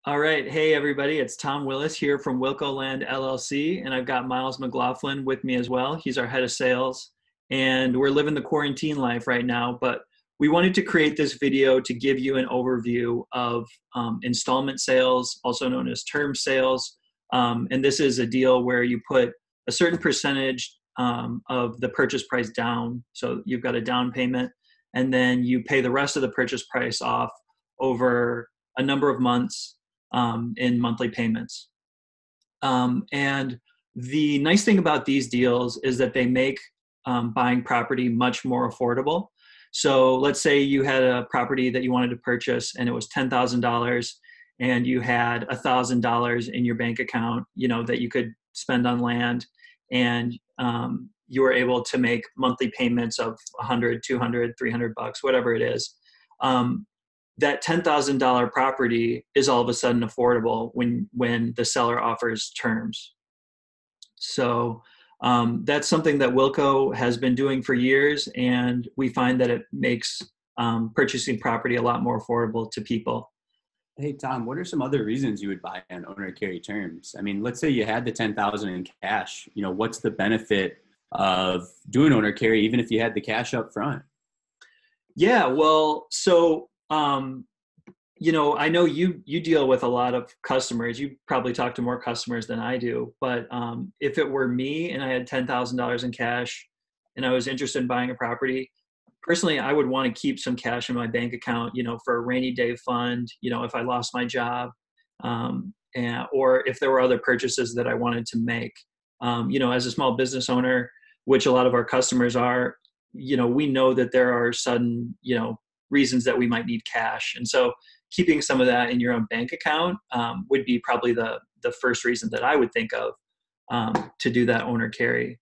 All right. Hey, everybody. It's Tom Willis here from Wilco Land LLC, and I've got Miles McLaughlin with me as well. He's our head of sales, and we're living the quarantine life right now. But we wanted to create this video to give you an overview of installment sales, also known as term sales. And this is a deal where you put a certain percentage of the purchase price down. So you've got a down payment, and then you pay the rest of the purchase price off over a number of months in monthly payments. And the nice thing about these deals is that they make buying property much more affordable. So let's say you had a property that you wanted to purchase and it was $10,000 and you had $1,000 in your bank account, that you could spend on land, and you were able to make monthly payments of 100, 200, 300 bucks, whatever it is. That $10,000 property is all of a sudden affordable when the seller offers terms. So that's something that Wilco has been doing for years, and we find that it makes purchasing property a lot more affordable to people. Hey, Tom, what are some other reasons you would buy on owner carry terms? I mean, let's say you had the 10,000 in cash, what's the benefit of doing owner carry, even if you had the cash up front? Yeah, well, so I know you deal with a lot of customers. You probably talk to more customers than I do. But if it were me and I had $10,000 in cash and I was interested in buying a property, personally, I would want to keep some cash in my bank account, for a rainy day fund, if I lost my job, or if there were other purchases that I wanted to make. As a small business owner, which a lot of our customers are, we know that there are sudden, reasons that we might need cash. And so keeping some of that in your own bank account would be probably the first reason that I would think of to do that owner carry.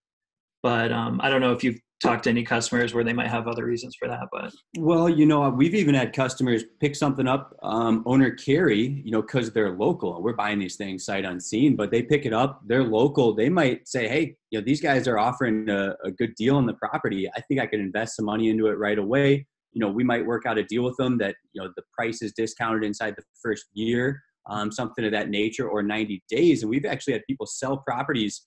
But I don't know if you've talked to any customers where they might have other reasons for that. But well, we've even had customers pick something up owner carry, because they're local. We're buying these things sight unseen, but they pick it up. They're local. They might say, hey, these guys are offering a good deal on the property. I think I could invest some money into it right away. We might work out a deal with them that, the price is discounted inside the first year, something of that nature, or 90 days. And we've actually had people sell properties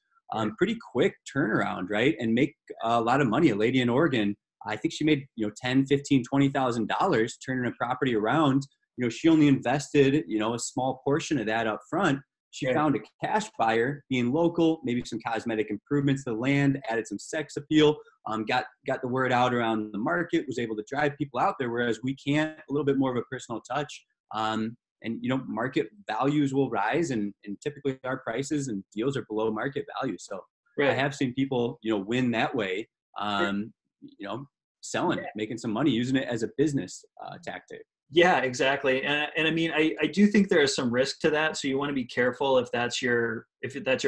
pretty quick turnaround, right? And make a lot of money. A lady in Oregon, I think she made, $10, $15, $20,000 turning a property around. She only invested, a small portion of that up front. She found a cash buyer, being local, maybe some cosmetic improvements to the land, added some sex appeal, got the word out around the market, was able to drive people out there, whereas we can't. A little bit more of a personal touch. And market values will rise, and typically our prices and deals are below market value. So I have seen people, win that way, selling, making some money, using it as a business tactic. Yeah, exactly. And I mean, I do think there is some risk to that. So you want to be careful if that's your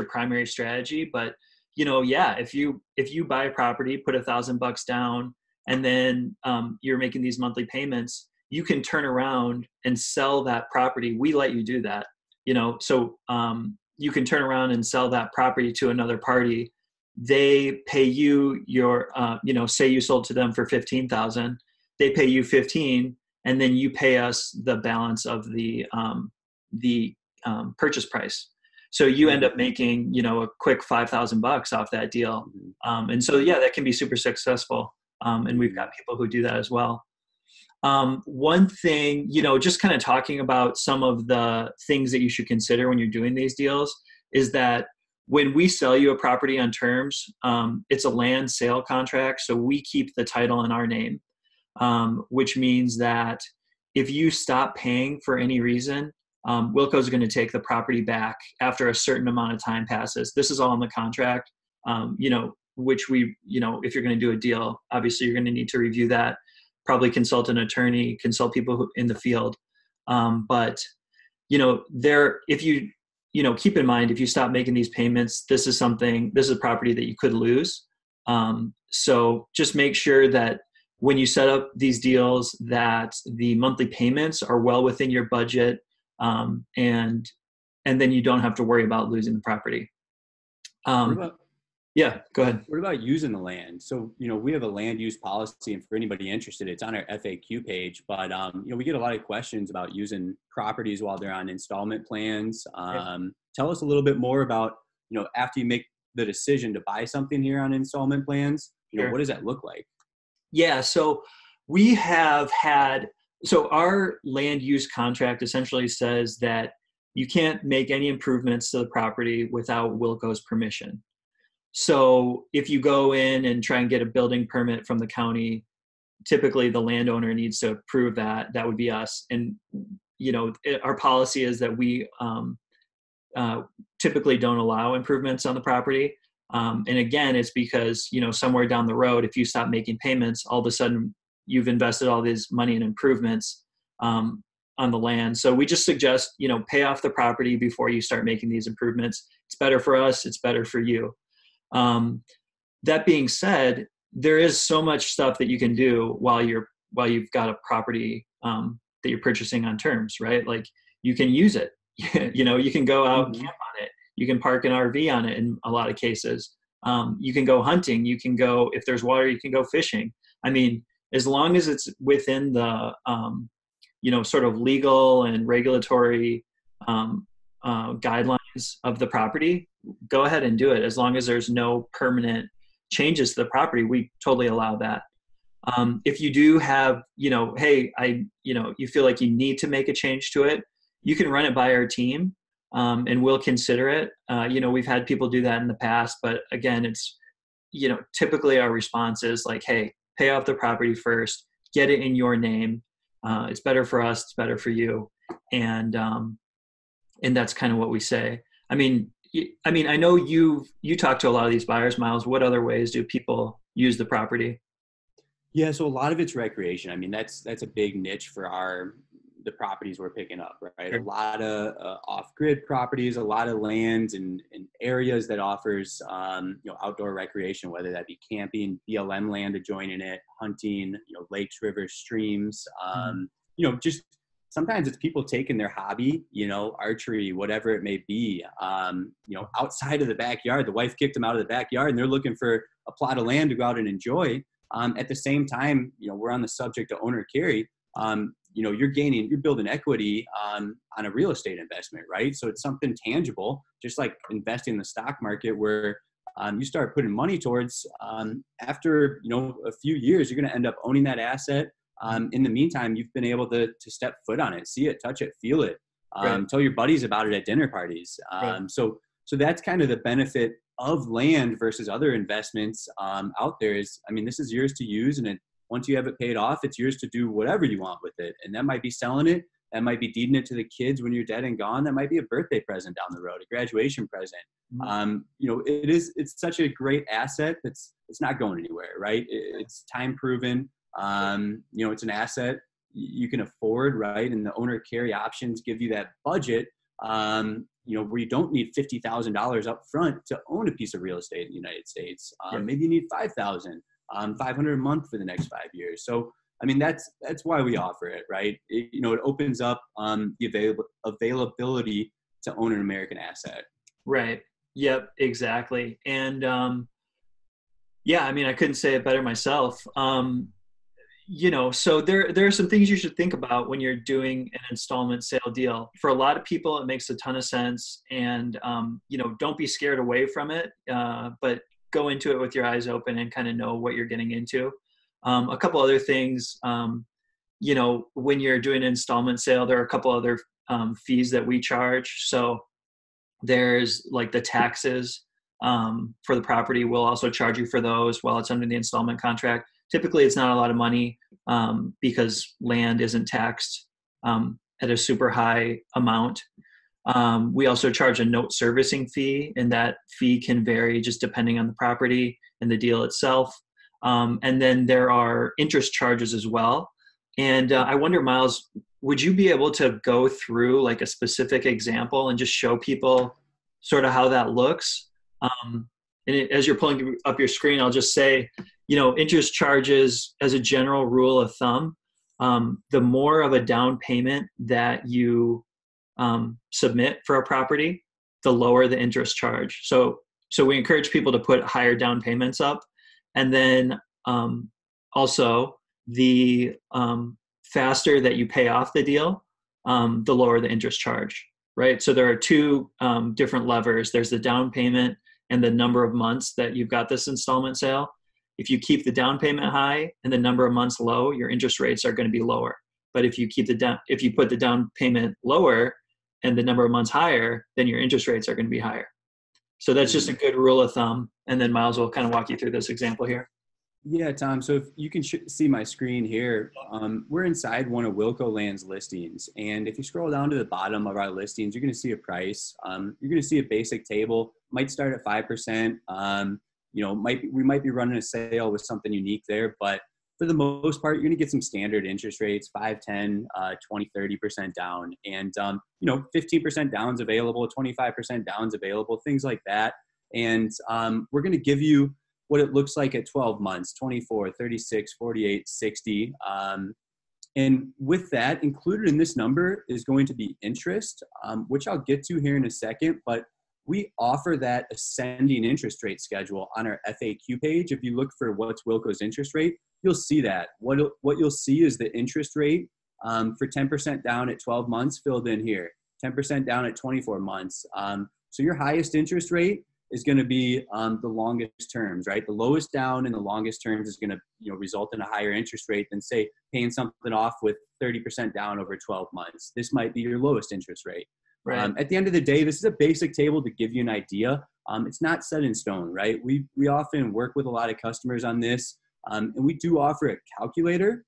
primary strategy. But, if you buy a property, put $1,000 down, and then you're making these monthly payments, you can turn around and sell that property. We let you do that, so you can turn around and sell that property to another party. They pay you your, say you sold to them for 15,000, they pay you 15, and then you pay us the balance of the purchase price. So you end up making, a quick $5,000 off that deal. And so, yeah, that can be super successful. And we've got people who do that as well. One thing, just kind of talking about some of the things that you should consider when you're doing these deals is that when we sell you a property on terms, it's a land sale contract. So we keep the title in our name, which means that if you stop paying for any reason, Wilco is going to take the property back after a certain amount of time passes. This is all in the contract, which we, if you're going to do a deal, obviously you're going to need to review that. Probably consult an attorney, consult people in the field. But if you, keep in mind, if you stop making these payments, this is a property that you could lose. So just make sure that when you set up these deals, that the monthly payments are well within your budget, and then you don't have to worry about losing the property. Yeah, go ahead. What about using the land? So, we have a land use policy, and for anybody interested, it's on our FAQ page. But, we get a lot of questions about using properties while they're on installment plans. Tell us a little bit more about, after you make the decision to buy something here on installment plans, Sure. what does that look like? Yeah, so our land use contract essentially says that you can't make any improvements to the property without Wilco's permission. So if you go in and try and get a building permit from the county, typically the landowner needs to approve that. That would be us. And, our policy is that we typically don't allow improvements on the property. And again, it's because, somewhere down the road, if you stop making payments, all of a sudden you've invested all this money in improvements on the land. So we just suggest, pay off the property before you start making these improvements. It's better for us. It's better for you. That being said, there is so much stuff that you can do while you've got a property that you're purchasing on terms, right? Like you can use it. You can go out and camp on it. You can park an RV on it in a lot of cases. You can go hunting. You can go, if there's water, you can go fishing. I mean, as long as it's within the, sort of legal and regulatory guidelines of the property, go ahead and do it. As long as there's no permanent changes to the property, we totally allow that. If you do have, you feel like you need to make a change to it, you can run it by our team, and we'll consider it. We've had people do that in the past, but again, it's, typically our response is like, hey, pay off the property first, get it in your name. It's better for us. It's better for you. And that's kind of what we say. I mean, I know you talk to a lot of these buyers, Miles. What other ways do people use the property? Yeah, so a lot of it's recreation. I mean, that's a big niche for the properties we're picking up, right? Sure. A lot of off-grid properties, a lot of lands and areas that offers outdoor recreation, whether that be camping, BLM land adjoining it, hunting, lakes, rivers, streams, just sometimes it's people taking their hobby, archery, whatever it may be, outside of the backyard. The wife kicked them out of the backyard and they're looking for a plot of land to go out and enjoy. At the same time, we're on the subject of owner carry. You're building equity on a real estate investment, right? So it's something tangible, just like investing in the stock market where you start putting money towards, after, a few years, you're going to end up owning that asset. In the meantime, you've been able to step foot on it, see it, touch it, feel it, right. Tell your buddies about it at dinner parties. Right. So that's kind of the benefit of land versus other investments out there is, this is yours to use. And once you have it paid off, it's yours to do whatever you want with it. And that might be selling it. That might be deeding it to the kids when you're dead and gone. That might be a birthday present down the road, a graduation present. Mm-hmm. It's such a great asset. It's not going anywhere, right? It's time proven. It's an asset you can afford, right? And the owner carry options give you that budget, where you don't need $50,000 up front to own a piece of real estate in the United States. Maybe you need $5,000, $500 a month for the next 5 years. So, that's why we offer it, right? It opens up the availability to own an American asset. Right. Yep, exactly. And I couldn't say it better myself. So there are some things you should think about when you're doing an installment sale deal. For a lot of people, it makes a ton of sense. And, don't be scared away from it, but go into it with your eyes open and kind of know what you're getting into. A couple other things, when you're doing an installment sale, there are a couple other fees that we charge. So there's like the taxes for the property. We'll also charge you for those while it's under the installment contract. Typically, it's not a lot of money because land isn't taxed at a super high amount. We also charge a note servicing fee, and that fee can vary just depending on the property and the deal itself. And then there are interest charges as well. And I wonder, Miles, would you be able to go through like a specific example and just show people sort of how that looks? As you're pulling up your screen, I'll just say, interest charges as a general rule of thumb, the more of a down payment that you submit for a property, the lower the interest charge. So so we encourage people to put higher down payments up. And then also the faster that you pay off the deal, the lower the interest charge, right? So there are two different levers. There's the down payment and the number of months that you've got this installment sale. If you keep the down payment high and the number of months low, your interest rates are going to be lower. But if you put the down payment lower and the number of months higher, then your interest rates are going to be higher. So that's just a good rule of thumb. And then Miles will kind of walk you through this example here. Yeah, Tom. So if you can see my screen here, we're inside one of Wilco Land's listings. And if you scroll down to the bottom of our listings, you're going to see a price. You're going to see a basic table, might start at 5%. We might be running a sale with something unique there, but for the most part, you're going to get some standard interest rates, 5, 10, 20, 30% down. And, 15% down's available, 25% down's available, things like that. And we're going to give you what it looks like at 12 months, 24, 36, 48, 60. And with that, included in this number is going to be interest, which I'll get to here in a second. But we offer that ascending interest rate schedule on our FAQ page. If you look for what's Wilco's interest rate, you'll see that. What you'll see is the interest rate for 10% down at 12 months filled in here, 10% down at 24 months. So your highest interest rate is going to be the longest terms, right? The lowest down and the longest terms is going to result in a higher interest rate than, say, paying something off with 30% down over 12 months. This might be your lowest interest rate. Right. At the end of the day, this is a basic table to give you an idea. It's not set in stone, right? We often work with a lot of customers on this, and we do offer a calculator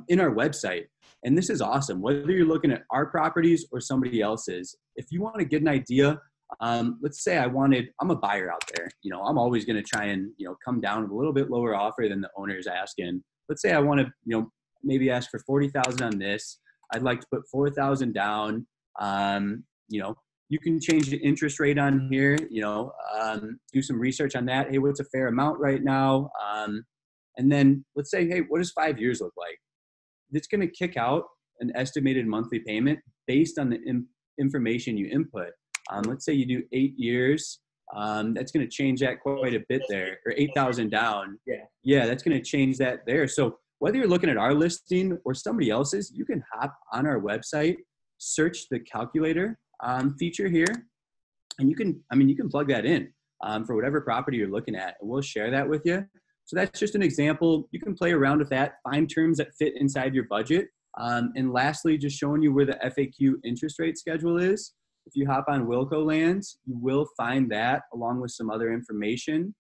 in our website. And this is awesome. Whether you're looking at our properties or somebody else's, if you want to get an idea, let's say I'm a buyer out there. I'm always going to try and, come down with a little bit lower offer than the owner is asking. Let's say I want to, maybe ask for 40,000 on this. I'd like to put 4,000 down. You can change the interest rate on here, do some research on that. Hey, what's a fair amount right now? And then let's say, hey, what does 5 years look like? It's going to kick out an estimated monthly payment based on the information you input. Let's say you do 8 years. That's going to change that quite a bit there, or 8,000 down. Yeah, that's going to change that there. So whether you're looking at our listing or somebody else's, you can hop on our website, search the calculator feature here, and you can plug that in for whatever property you're looking at, and we'll share that with you. So that's just an example. You can play around with that, find terms that fit inside your budget. And lastly, just showing you where the FAQ interest rate schedule is. If you hop on Wilco Lands, you will find that along with some other information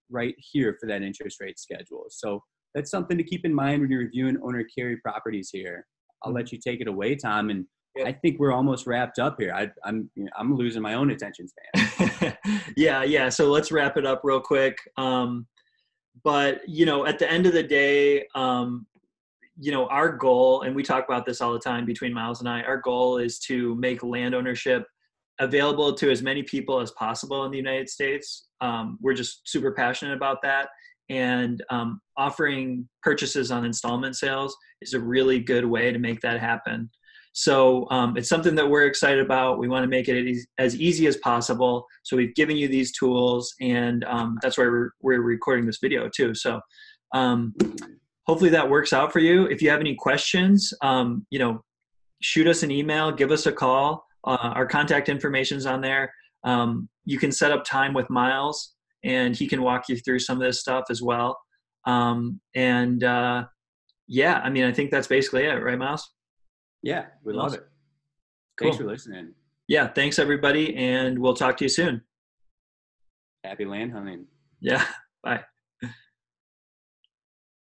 right here for that interest rate schedule. So that's something to keep in mind when you're reviewing owner carry properties here. I'll let you take it away, Tom. And I think we're almost wrapped up here. I'm losing my own attention span. Yeah. So let's wrap it up real quick. But at the end of the day, our goal, and we talk about this all the time between Miles and I, our goal is to make land ownership available to as many people as possible in the United States. We're just super passionate about that. And offering purchases on installment sales is a really good way to make that happen. So it's something that we're excited about. We want to make it as easy as possible. So we've given you these tools, and that's why we're recording this video too. So hopefully that works out for you. If you have any questions, shoot us an email, give us a call. Our contact information's on there. You can set up time with Miles, and he can walk you through some of this stuff as well. I think that's basically it, right, Miles? Yeah, we love it. Cool. Thanks for listening. Yeah, thanks everybody, and we'll talk to you soon. Happy land hunting. Yeah, bye.